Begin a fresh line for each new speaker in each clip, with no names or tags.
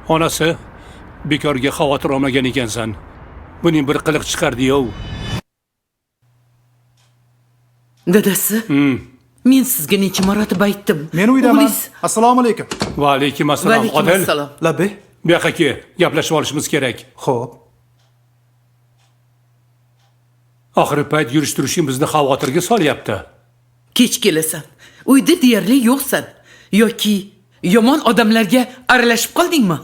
Onasi bekorga xavotir olmagan ekansan. Buning bir qiliq chiqardi-yu.
Dadasi, men sizga necha marotaba aytdim.
Men uydaman. Assalomu alaykum.
Va alaykum assalom. Odil,
assalom.
Labbi.
bu yoqqa kel, gaplashib olishimiz kerak.
Xo'p.
Oxirgi payt yurish-turishing bizni xavotirga solyapti.
Kech kelasan. Uyda deyarli yo'qsan yoki yomon odamlarga aralashib qoldingmi?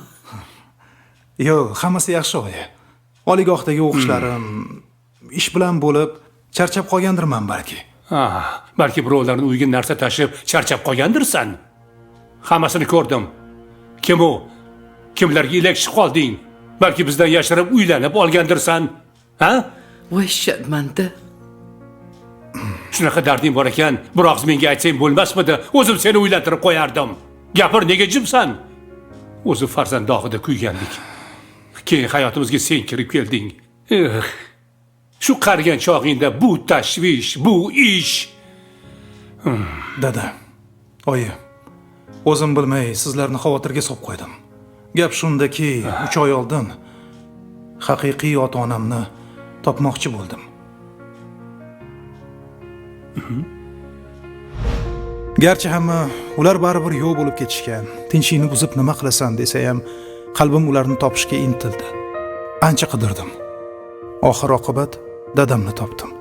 Yo'q, hammasi yaxshi oyi. Oliygohdagi o'qishlarim ish bilan bo'lib charchab qolgandirman balki.
Balki birovlarning uyiga narsa tashib charchab qolgandirsan. Hammasini ko'rdim. Kim u? Kimlarga ilakishib qolding? Balki bizdan yashirib uylanib olgandirsan. Ha?
Voy sharmanda.
Shunaqa darding bor ekan, biroq menga aytsang bo'lmasmidi? O'zim seni uylantirib qo'yardim. Gapir, nega jimsan? O'zi farzandog'ida kuygandik. Keyin hayotimizga sen kirib kelding. Shu qarigan chog'ingda bu tashvish, bu ish.
Dada, oyi, o'zim bilmay sizlarni xavotirga solib qo'ydim. Gap shundaki, 3 oy oldin haqiqiy ota-onamni topmoqchi bo'ldim. Garchi hamma ular baribir yo'q bo'lib ketishgan. Tinchlikni buzib nima qilasan desa ham, qalbim ularni topishga intildi. Ancha qidirdim. Oxir oqibat dadamni topdim.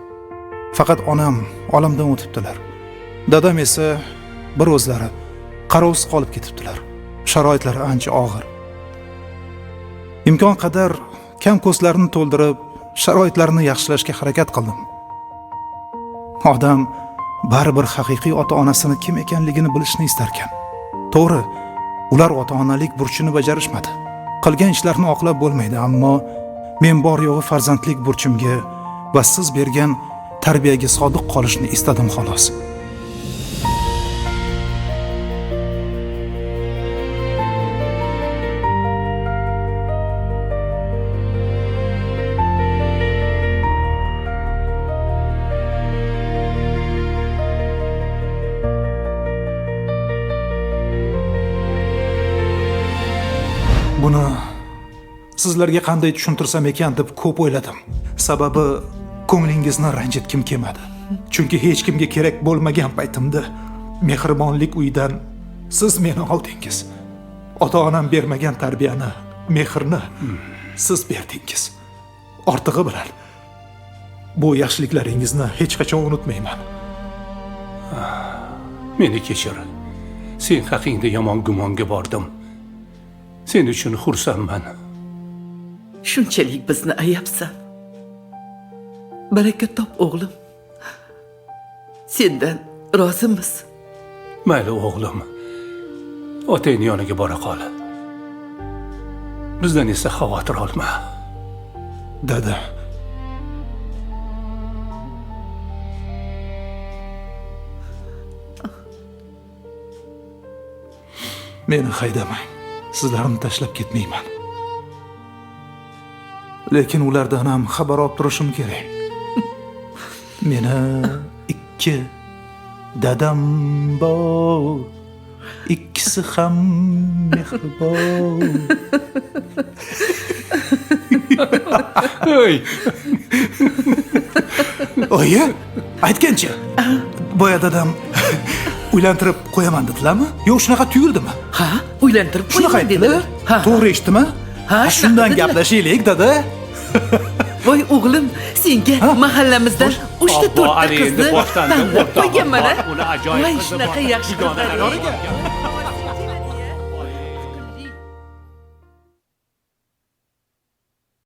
Faqat onam olamdan o'tibdilar. Dadam esa bir o'zlari qarovsiz qolib ketibdilar. Sharoitlari ancha og'ir. Imkon qadar kam ko'zlarini to'ldirib, sharoitlarini yaxshilashga harakat qildim. Odam baribir haqiqiy ota-onasini kim ekanligini bilishni istarkan. To'g'ri, ular ota-onalik burchini bajarishmadi. Qilgan ishlarini oqlab bo'lmaydi, ammo men bor yo'g'i farzandlik burchimga va siz bergan tarbiyaga sodiq qolishni istadim xolos. Buni sizlarga qanday tushuntirsam ekan deb ko'p o'yladim. Sababi ko'nglingizni ranjitkim kelmadi. Chunki hech kimga kerak bo'lmagan paytimda mehribonlik uyidan siz meni oldingiz. Ota-onam bermagan tarbiyani, mehrni siz berdingiz. Ortig'i bilan bu yaxshiliklaringizni hech qachon unutmayman.
Meni kechir. Sen haqingda yomon gumonga bordim. Sen uchun xursandman.
Shunchalik bizni ayabsan. Baraka top o'g'lim. Sendan rozimiz.
Mayli o'g'lim. Otang yoniga bora qol. Bizdan esa xavotir olma.
Dada. Meni haydamang. Sizlarni tashlab ketmayman. Lekin ulardan ham xabar olib turishim kerak. Meni 2 dadam bor. Ikkisi ham mehribon.
Ey!
Oyi, aytgancha. Boya dadam uylantirib qo'yaman dedilarmi? Yo'q, shunaqa tuyuldimi?
Ha, uylantirib
Shunaqa
qo'yaman dedilar.
aytdilar. To'g'ri eshitdimi?
Ha,
shundan gaplashaylik, dada.
Voy o'g'lim, senga mahallamizdan 3-4 ta qizni tanlab qo'yganman.
Uni ajoyib
Voy
qizi
shunaqa
bor.
yaxshi qizlar.